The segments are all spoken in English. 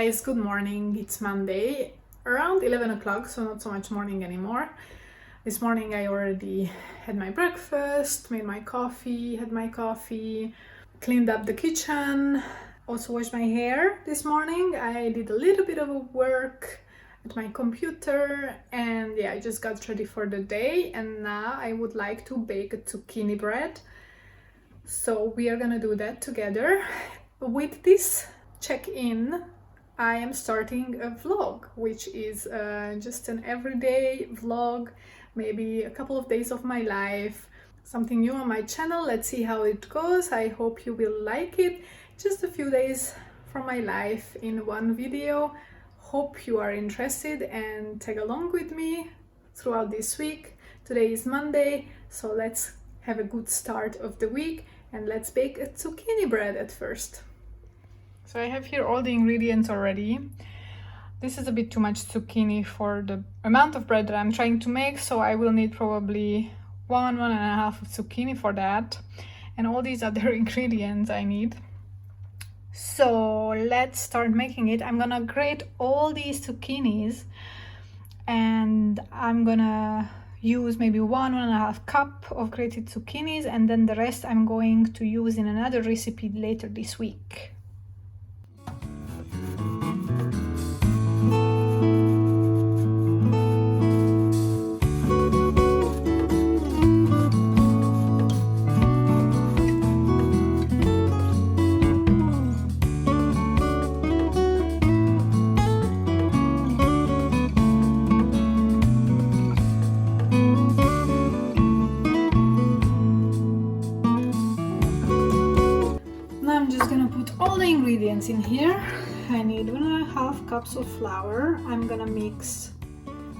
guys, good morning. It's Monday around 11 o'clock, so not so much morning anymore. This morning I already had my breakfast, made my coffee, had my coffee, cleaned up the kitchen, also washed my hair this morning. I did a little bit of work at my computer and yeah, I just got ready for the day, and now I would like to bake a zucchini bread. So we are gonna do that together. With this check-in, I am starting a vlog, which is just an everyday vlog, maybe a couple of days of my life, something new on my channel. Let's see how it goes. I hope you will like it. Just a few days from my life in one video. Hope you are interested and tag along with me throughout this week. Today is Monday, so let's have a good start of the week and let's bake a zucchini bread at first. So I have here all the ingredients already. This is a bit too much zucchini for the amount of bread that I'm trying to make, so I will need probably one and a half of zucchini for that. And all these other ingredients I need. So let's start making it. I'm gonna grate all these zucchinis and I'm gonna use maybe one and a half cup of grated zucchinis, and then the rest I'm going to use in another recipe later this week. All the ingredients in here. I need 1.5 cups of flour. I'm gonna mix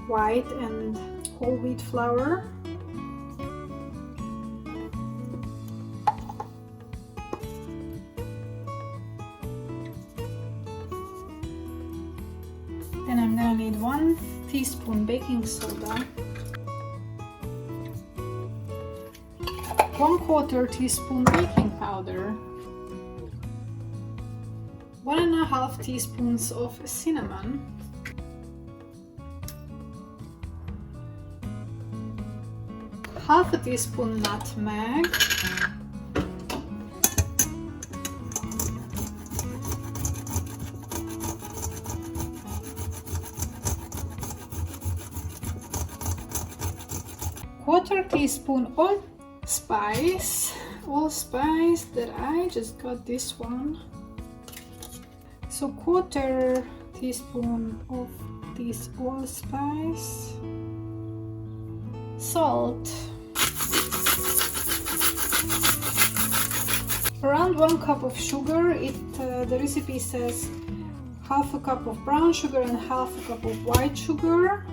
white and whole wheat flour. Then I'm gonna need 1 teaspoon baking soda, 1/4 teaspoon baking powder, 1.5 teaspoons of cinnamon, half a teaspoon nutmeg, quarter teaspoon allspice that I just got this one. So 1/4 teaspoon of this allspice, salt, around 1 cup of sugar. The recipe says 1/2 cup of brown sugar and 1/2 cup of white sugar.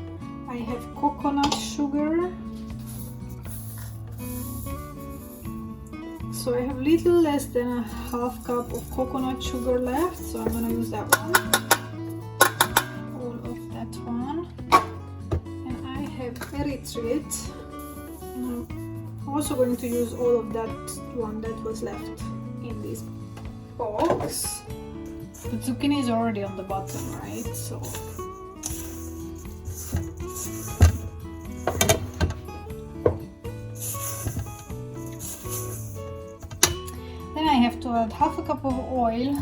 I have coconut sugar. So I have little less than 1/2 cup of coconut sugar left, so I'm gonna use that one, all of that one. And I have erythrit, and I'm also going to use all of that one that was left in this box. The zucchini is already on the bottom, right? So I have to add 1/2 cup of oil.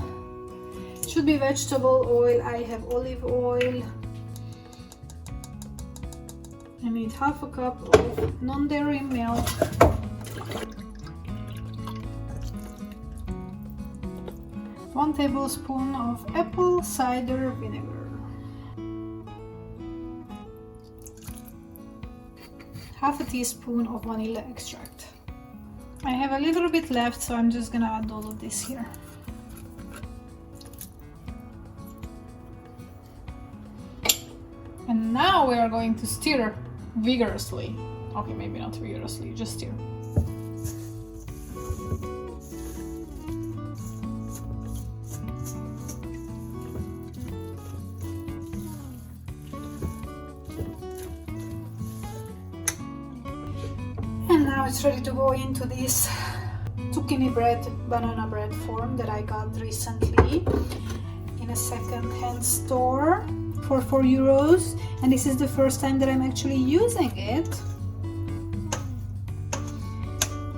It should be vegetable oil. I have olive oil. I need 1/2 cup of non-dairy milk. 1 tablespoon of apple cider vinegar. 1/2 teaspoon of vanilla extract. I have a little bit left, so I'm just gonna add all of this here. And now we are going to stir vigorously. Okay, maybe not vigorously, just stir. And now it's ready to go into this zucchini bread, banana bread form that I got recently in in a second-hand store for €4, and this is the first time that I'm actually using it.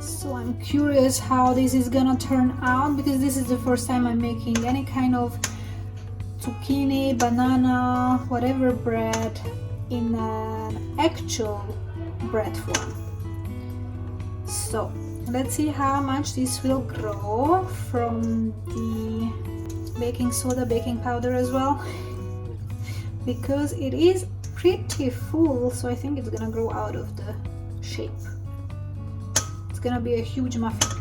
So I'm curious how this is gonna turn out, because this is the first time I'm making any kind of zucchini, banana, whatever bread in an actual bread form. So let's see how much this will grow from the baking soda, baking powder as well, because it is pretty full, so I think it's gonna grow out of the shape. It's gonna be a huge muffin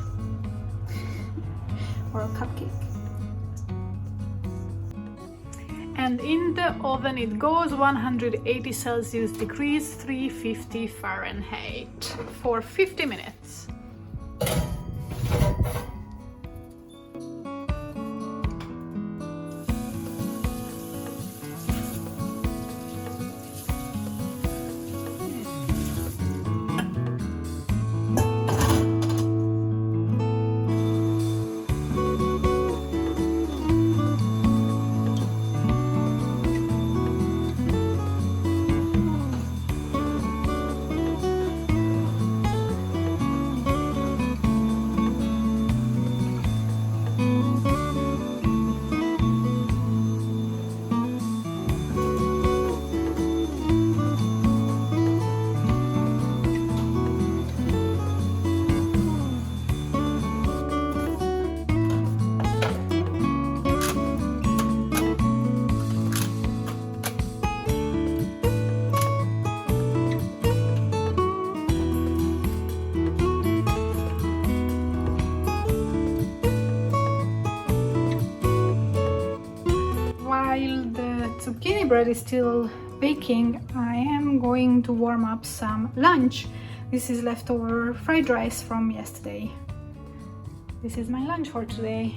or a cupcake. And in the oven it goes, 180 Celsius degrees, 350 Fahrenheit for 50 minutes. Zucchini bread is still baking, I am going to warm up some lunch. This is leftover fried rice from yesterday. This is my lunch for today.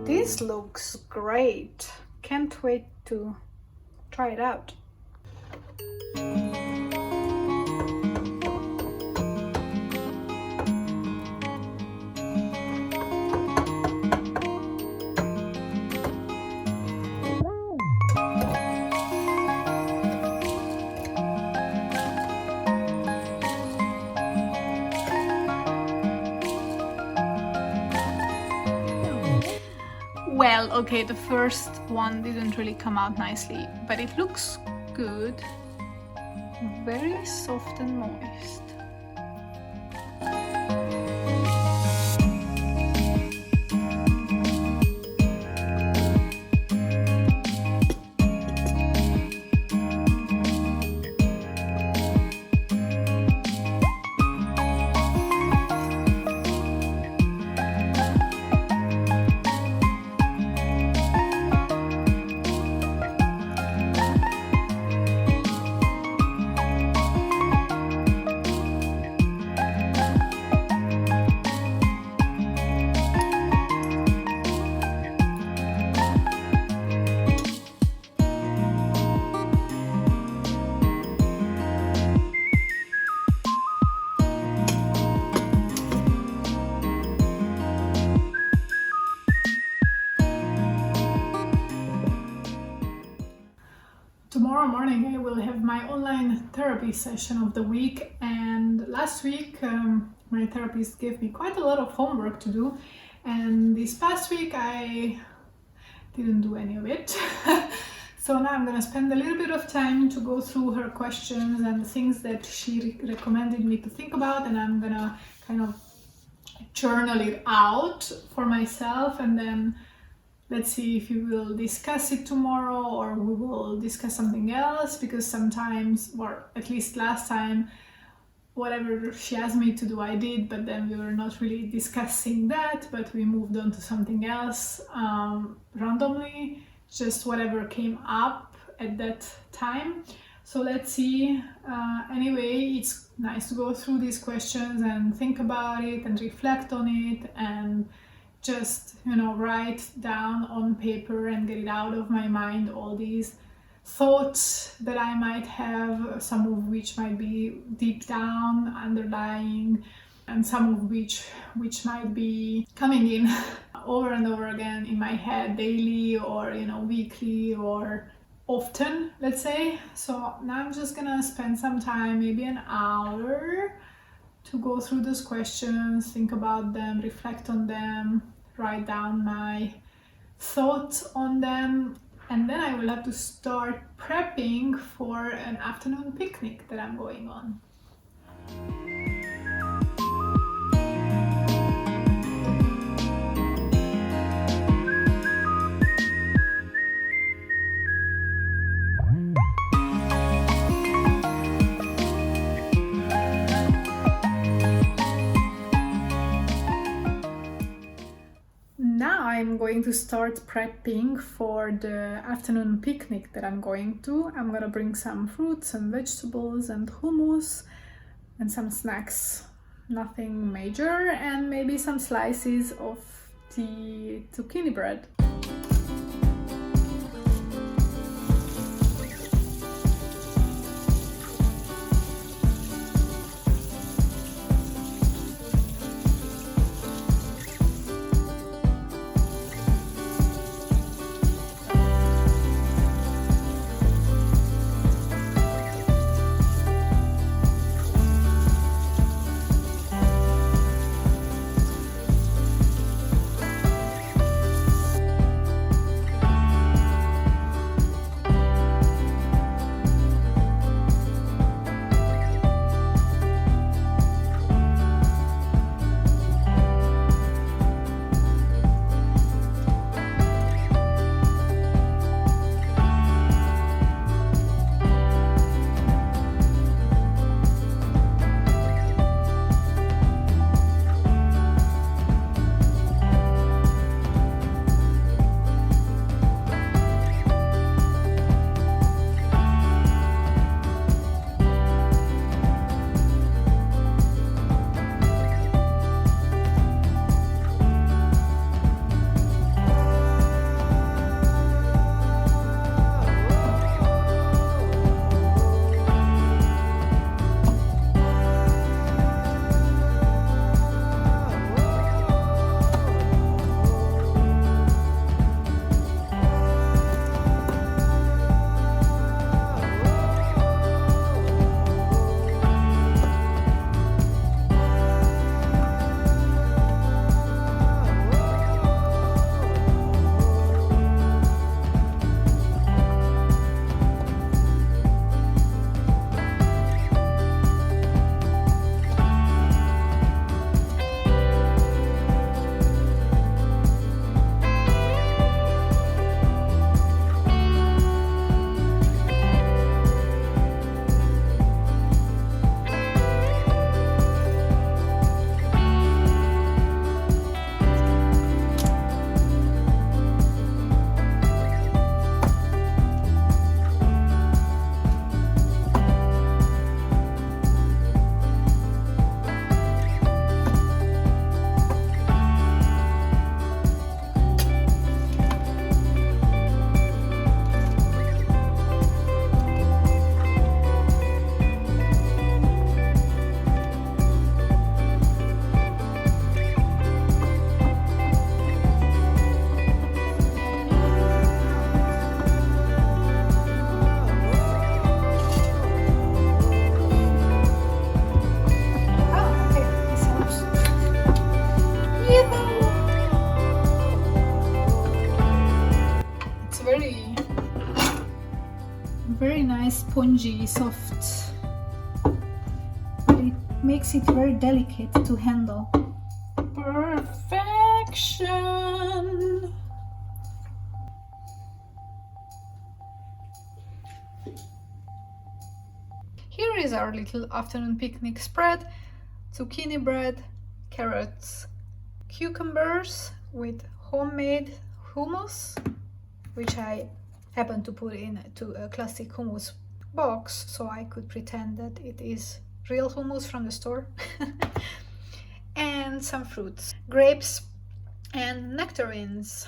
This looks great. Can't wait to try it out. Well, okay, the first one didn't really come out nicely, but it looks good. Very soft and moist. my online therapy session of the week, and last week my therapist gave me quite a lot of homework to do, and this past week I didn't do any of it. So now I'm gonna spend a little bit of time to go through her questions and the things that she recommended me to think about, and I'm gonna kind of journal it out for myself, and then let's see if we will discuss it tomorrow or we will discuss something else, because sometimes, or at least last time, whatever she asked me to do I did, but then we were not really discussing that, but we moved on to something else randomly, just whatever came up at that time. So let's see. Anyway, it's nice to go through these questions and think about it and reflect on it and just, write down on paper and get it out of my mind, all these thoughts that I might have, some of which might be deep down, underlying, and some of which might be coming in over and over again in my head daily or, weekly or often, let's say. So now I'm just gonna spend some time, maybe an hour, to go through those questions, think about them, reflect on them, write down my thoughts on them, and then I will have to start prepping for an afternoon picnic that I'm going on. Now I'm going to start prepping for the afternoon picnic that I'm going to. I'm gonna bring some fruits and vegetables and hummus and some snacks, nothing major, and maybe some slices of the zucchini bread. spongy, soft. It makes it very delicate to handle. Perfection! Here is our little afternoon picnic spread. Zucchini bread, carrots, cucumbers with homemade hummus, which I happened to put into a classic hummus box so I could pretend that it is real hummus from the store. And some fruits, grapes and nectarines.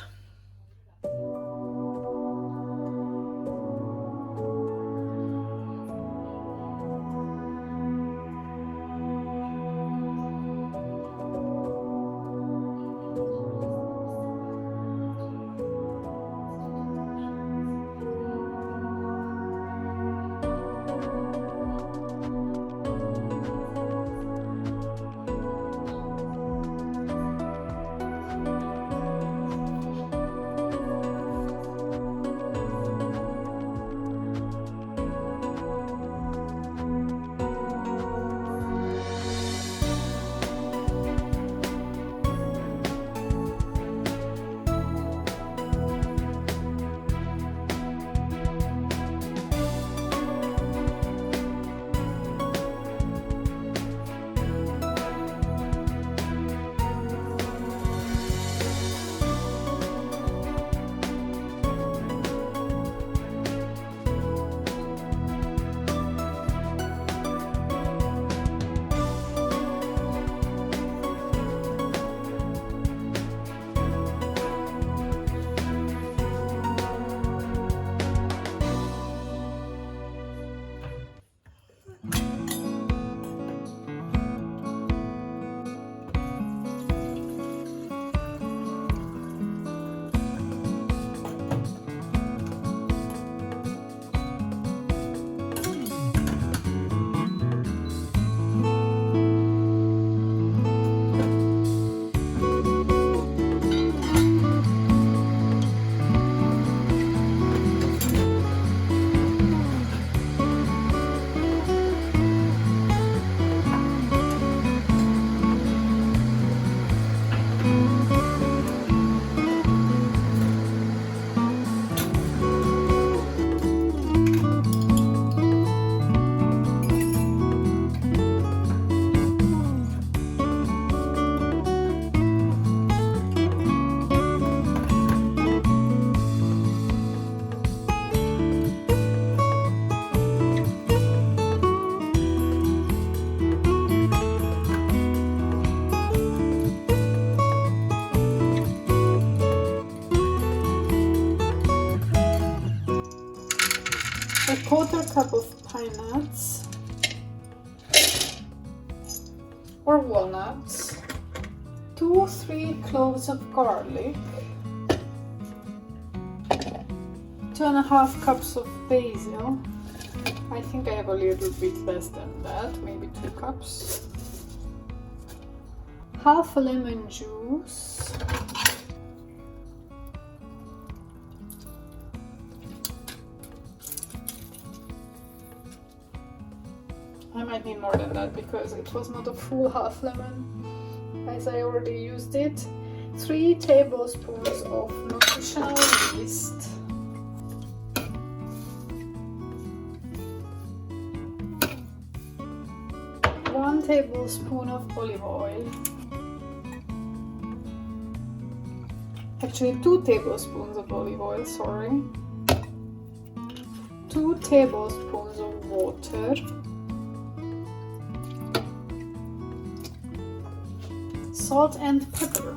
A quarter cup of pine nuts or walnuts, 2-3 cloves of garlic, 2.5 cups of basil. I think I have a little bit less than that, maybe 2 cups. Half a lemon juice. I might need more than that because it was not a full half lemon, as I already used it. 3 tablespoons of nutritional yeast. 1 tablespoon of olive oil. Actually 2 tablespoons of olive oil, sorry. 2 tablespoons of water. Salt and pepper.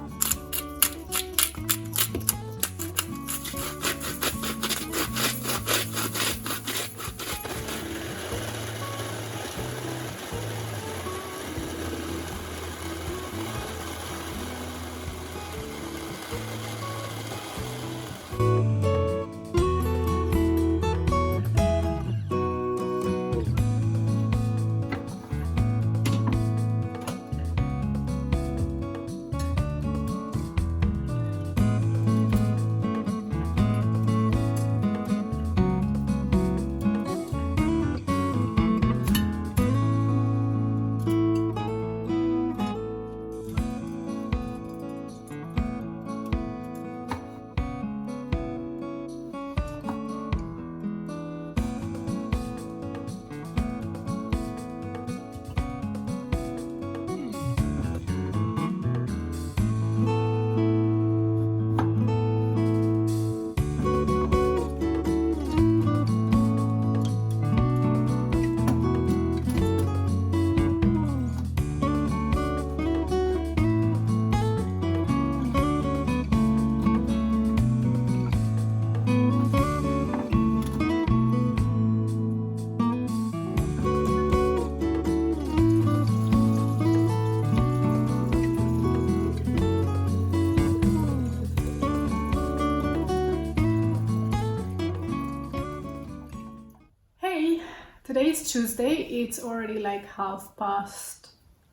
Today is Tuesday, it's already like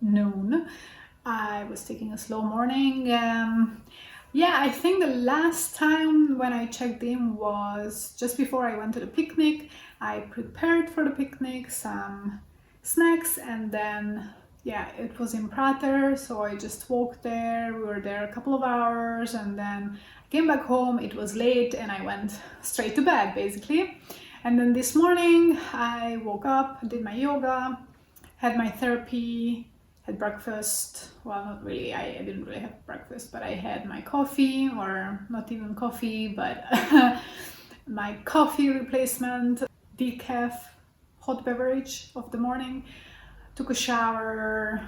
noon. I was taking a slow morning. Yeah, I think the last time when I checked in was just before I went to the picnic. I prepared for the picnic some snacks, and then yeah, it was in Prater, so I just walked there. We were there a couple of hours, and then I came back home. It was late and I went straight to bed basically. And then this morning I woke up, did my yoga, had my therapy, had breakfast. Well, not really, I didn't really have breakfast, but I had my coffee, or not even coffee, but my coffee replacement, decaf hot beverage of the morning, took a shower,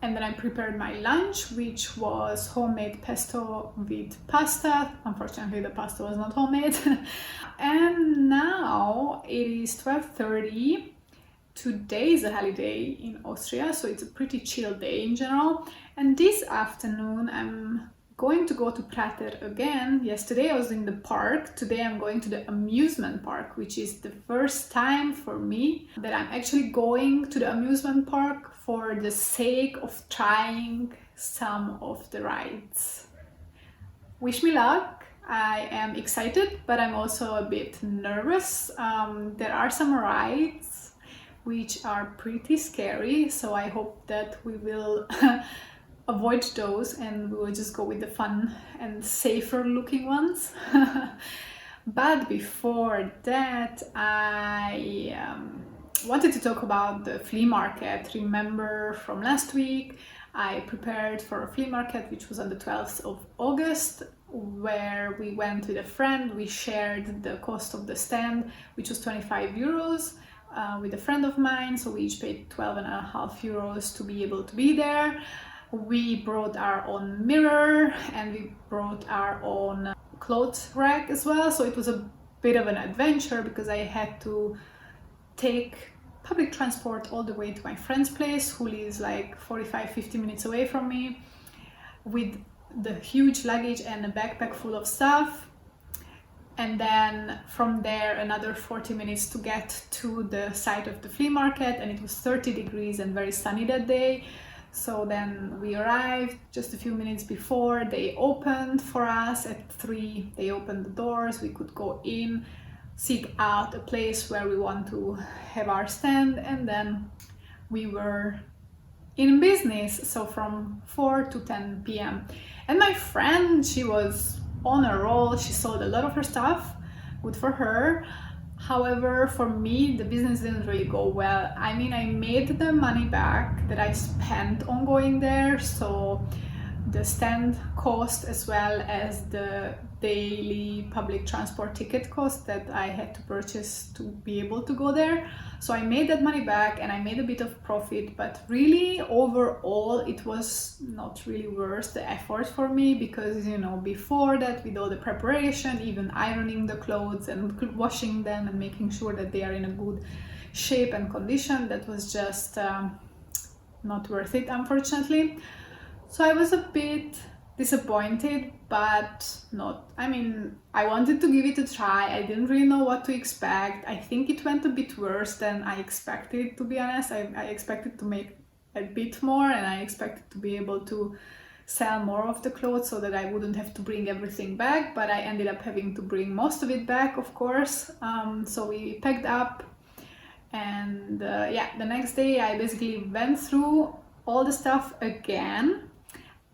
and then I prepared my lunch, which was homemade pesto with pasta. Unfortunately, the pasta was not homemade. And now it is 12:30. Today is a holiday in Austria, so it's a pretty chill day in general. And this afternoon I'm going to go to Prater again. Yesterday I was in the park. Today I'm going to the amusement park, which is the first time for me that I'm actually going to the amusement park for the sake of trying some of the rides. Wish me luck. I am excited, but I'm also a bit nervous. There are some rides which are pretty scary, so I hope that we will avoid those and we will just go with the fun and safer looking ones. But before that, I wanted to talk about the flea market. Remember from last week I prepared for a flea market which was on the 12th of August, where we went with a friend. We shared the cost of the stand, which was 25 euros, with a friend of mine, so we each paid 12.5 euros to be able to be there. We brought our own mirror and we brought our own clothes rack as well, so it was a bit of an adventure because I had to take public transport all the way to my friend's place, who lives like 45-50 minutes away from me, with the huge luggage and a backpack full of stuff. And then from there another 40 minutes to get to the site of the flea market, and it was 30 degrees and very sunny that day. So then we arrived just a few minutes before they opened for us at 3. They opened the doors, we could go in, seek out a place where we want to have our stand, and then we were in business, so from 4 to 10 p.m. And my friend, she was on a roll. She sold a lot of her stuff, good for her. However, for me, the business didn't really go well. I mean, I made the money back that I spent on going there, so the stand cost as well as the daily public transport ticket cost that I had to purchase to be able to go there. So I made that money back and I made a bit of profit, but really overall it was not really worth the effort for me, because you know, before that, with all the preparation, even ironing the clothes and washing them and making sure that they are in a good shape and condition, that was just not worth it, unfortunately. So I was a bit disappointed, but not, I mean, I wanted to give it a try. I didn't really know what to expect. I think it went a bit worse than I expected, to be honest. I expected to make a bit more, and I expected to be able to sell more of the clothes so that I wouldn't have to bring everything back, but I ended up having to bring most of it back, of course. So we packed up, and yeah, the next day I basically went through all the stuff again,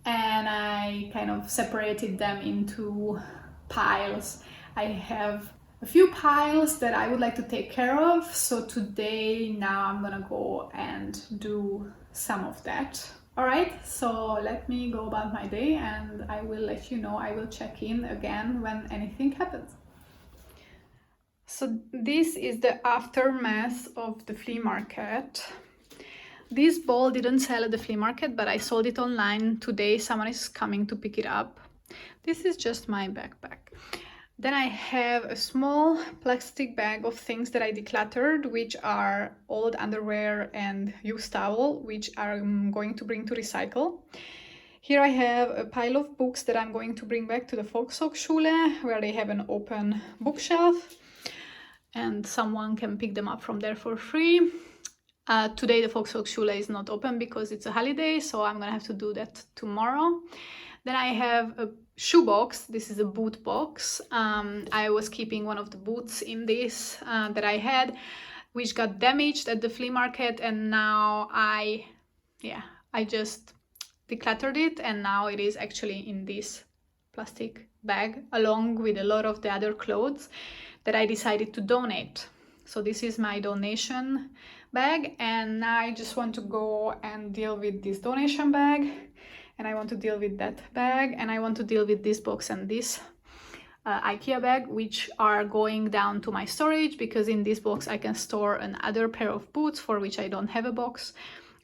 and I kind of separated them into piles. I have a few piles that I would like to take care of, so today now I'm gonna go and do some of that. Alright, so let me go about my day and I will let you know. I will check in again when anything happens. So this is the aftermath of the flea market. This ball didn't sell at the flea market, but I sold it online. Today someone is coming to pick it up. This is just my backpack. Then I have a small plastic bag of things that I decluttered, which are old underwear and used towel, which I'm going to bring to recycle. Here I have a pile of books that I'm going to bring back to the Volkshochschule, where they have an open bookshelf. and someone can pick them up from there for free. Today the Volkshochschule is not open because it's a holiday, so I'm gonna have to do that tomorrow. Then I have a shoe box. This is a boot box. I was keeping one of the boots in this that I had, which got damaged at the flea market, and now I just decluttered it, and now it is actually in this plastic bag along with a lot of the other clothes that I decided to donate. So this is my donation bag, and I just want to go and deal with this donation bag, and I want to deal with that bag, and I want to deal with this box and this IKEA bag, which are going down to my storage, because in this box I can store another pair of boots for which I don't have a box,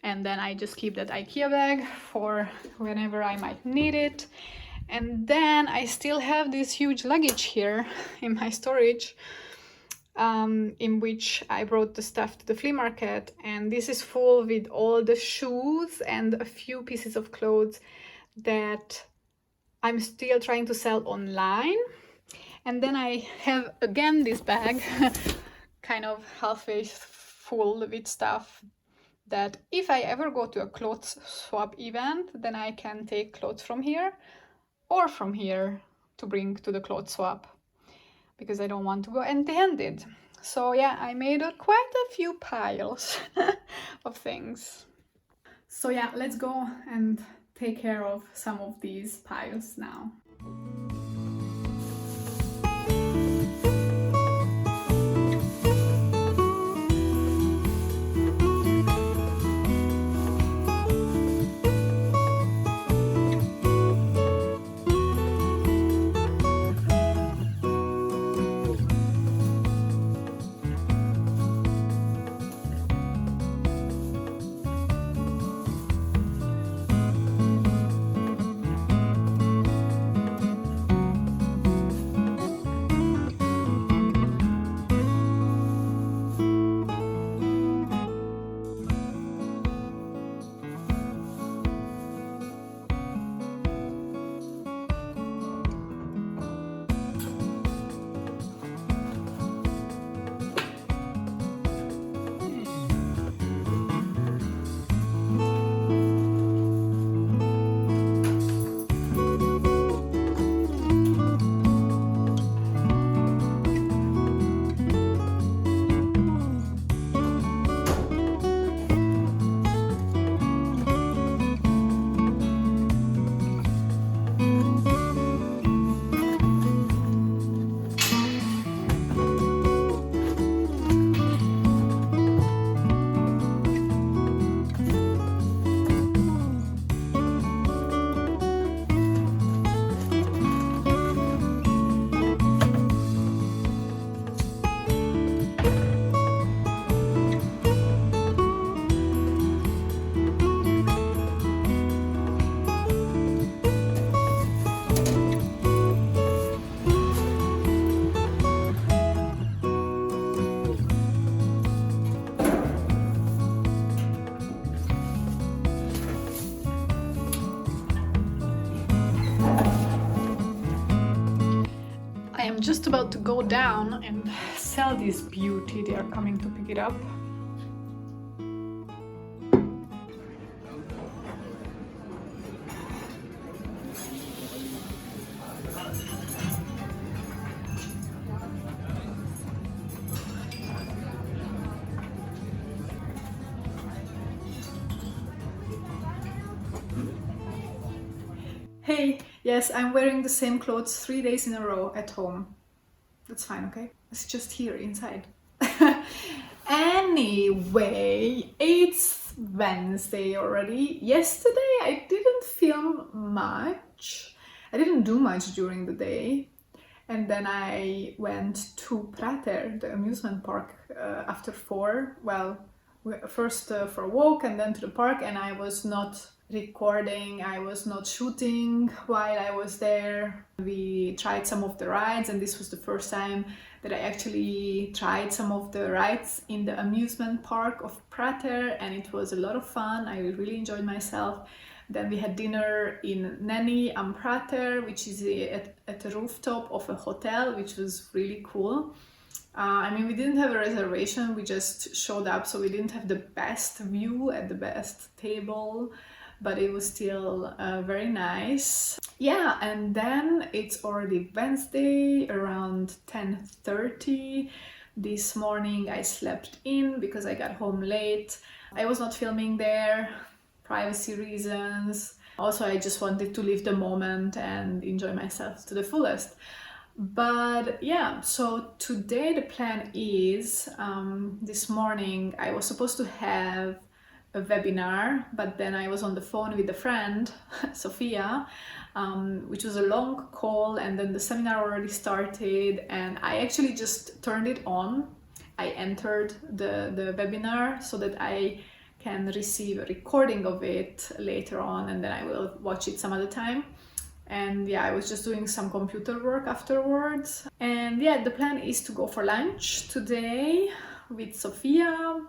and then I just keep that IKEA bag for whenever I might need it. And then I still have this huge luggage here in my storage, in which I brought the stuff to the flea market, and this is full with all the shoes and a few pieces of clothes that I'm still trying to sell online. And then I have again this bag kind of halfway full with stuff that if I ever go to a clothes swap event, then I can take clothes from here or from here to bring to the clothes swap, because I don't want to go empty-handed. So yeah, I made quite a few piles of things. So yeah, let's go and take care of some of these piles now. I am just about to go down and sell this beauty. They are coming to pick it up. Hey, yes, I'm wearing the same clothes 3 days in a row at home. That's fine, okay? It's just here inside. Anyway, it's Wednesday already. Yesterday I didn't film much. I didn't do much during the day. And then I went to Prater, the amusement park, after 4. Well, first for a walk and then to the park, and I was not recording, I was not shooting while I was there. We tried some of the rides, and this was the first time that I actually tried some of the rides in the amusement park of Prater, and it was a lot of fun. I really enjoyed myself. Then we had dinner in Nenny am Prater, which is at the rooftop of a hotel, which was really cool. I mean, we didn't have a reservation, we just showed up, so we didn't have the best view at the best table, but it was still very nice. Yeah, and then it's already Wednesday around 10:30. This morning I slept in because I got home late. I was not filming there, privacy reasons. Also, I just wanted to live the moment and enjoy myself to the fullest. But yeah, so today the plan is, this morning I was supposed to have a webinar, but then I was on the phone with a friend, Sophia, which was a long call, and then the seminar already started, and I actually just turned it on. I entered the webinar so that I can receive a recording of it later on, and then I will watch it some other time. And yeah, I was just doing some computer work afterwards. And yeah, the plan is to go for lunch today with Sophia,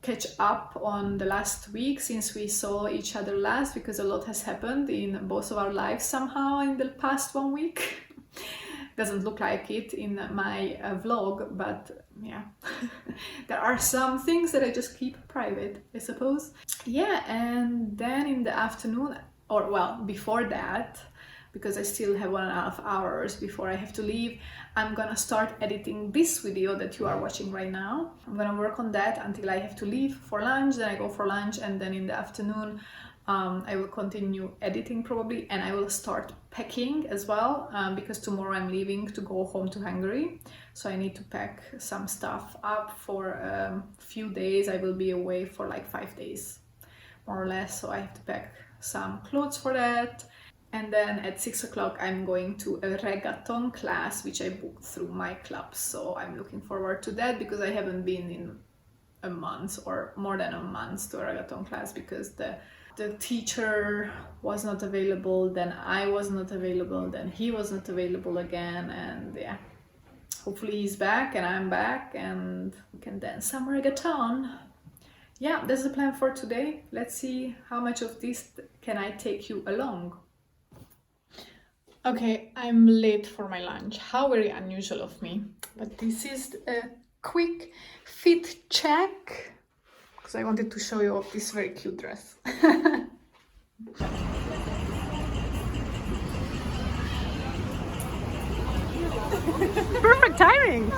catch up on the last week since we saw each other last, because a lot has happened in both of our lives somehow in the past 1 week. Doesn't look like it in my vlog, but yeah, there are some things that I just keep private, I suppose. Yeah, and then in the afternoon, or well, before that, because I still have 1.5 hours before I have to leave, I'm gonna start editing this video that you are watching right now. I'm gonna work on that until I have to leave for lunch, then I go for lunch, and then in the afternoon I will continue editing probably, and I will start packing as well, because tomorrow I'm leaving to go home to Hungary. So I need to pack some stuff up for a few days. I will be away for like 5 days, more or less, so I have to pack some clothes for that. And then at 6 o'clock I'm going to a reggaeton class, which I booked through my club. So I'm looking forward to that, because I haven't been in a month or more than a month to a reggaeton class, because the teacher was not available, then I was not available, then he was not available again, and yeah, hopefully he's back and I'm back and we can dance some reggaeton. Yeah, that's the plan for today. Let's see how much of this can I take you along. Okay, I'm late for my lunch. How very unusual of me. But this is a quick fit check, because I wanted to show you this very cute dress. Perfect timing!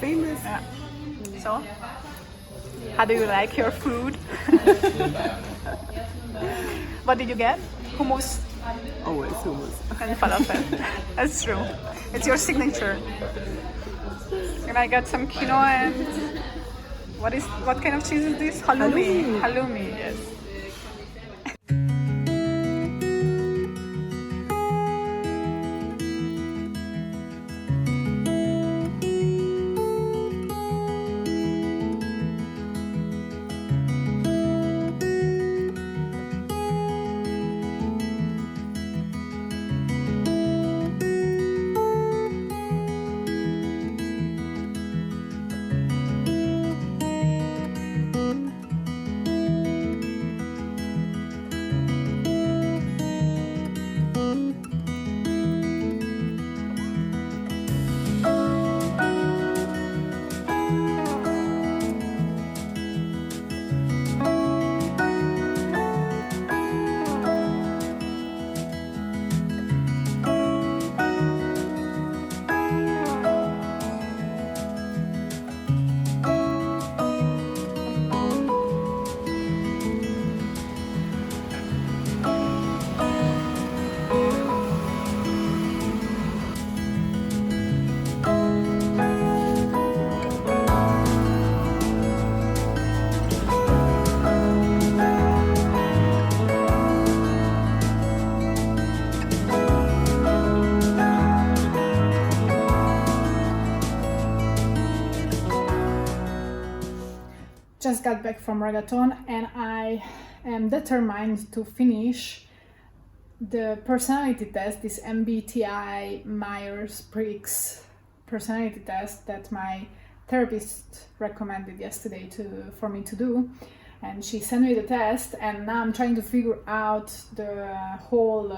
Famous. Yeah. So, how do you like your food? What did you get? Hummus Always hummus. and falafel. That's true. It's your signature. And I got some quinoa and what kind of cheese is this? Halloumi. Halloumi, yes. Just got back from reggaeton and I am determined to finish the personality test, this MBTI Myers-Briggs personality test that my therapist recommended yesterday for me to do, and she sent me the test, and now I'm trying to figure out the whole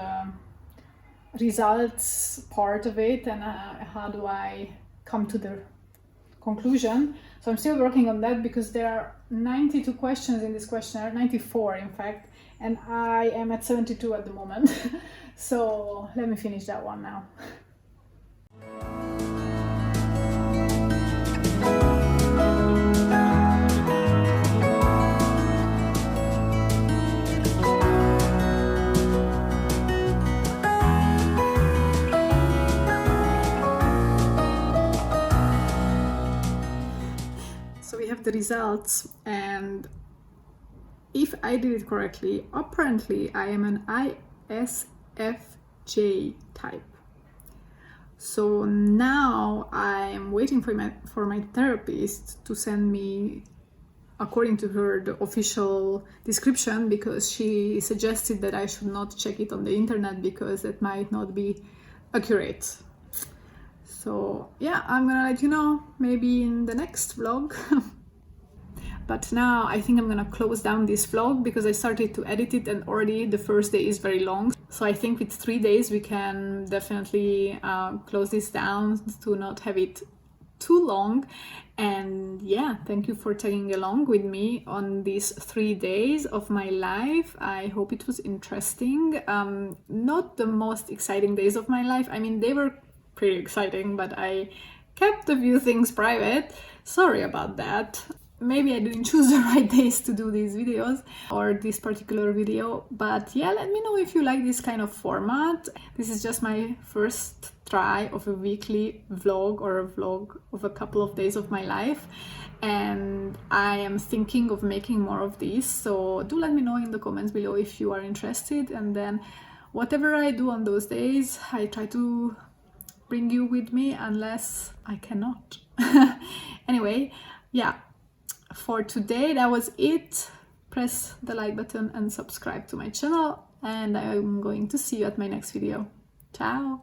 results part of it, and how do I come to the conclusion. So I'm still working on that, because there are 92 questions in this questionnaire, 94 in fact, and I am at 72 at the moment. So let me finish that one now. So we have the results, and if I did it correctly, apparently I am an ISFJ type. So now I'm waiting for my therapist to send me, according to her, the official description, because she suggested that I should not check it on the internet because it might not be accurate. So yeah, I'm gonna let you know maybe in the next vlog. But now I think I'm gonna close down this vlog, because I started to edit it and already the first day is very long. So I think with 3 days we can definitely close this down to not have it too long. And yeah, thank you for tagging along with me on these 3 days of my life. I hope it was interesting. Not the most exciting days of my life. I mean, they were pretty exciting, but I kept a few things private. Sorry about that. Maybe I didn't choose the right days to do these videos or this particular video, but yeah, let me know if you like this kind of format. This is just my first try of a weekly vlog, or a vlog of a couple of days of my life, and I am thinking of making more of these. So do let me know in the comments below if you are interested, and then whatever I do on those days, I try to bring you with me, unless I cannot. Anyway, yeah, for today that was it. Press the like button and subscribe to my channel, and I'm going to see you at my next video. Ciao!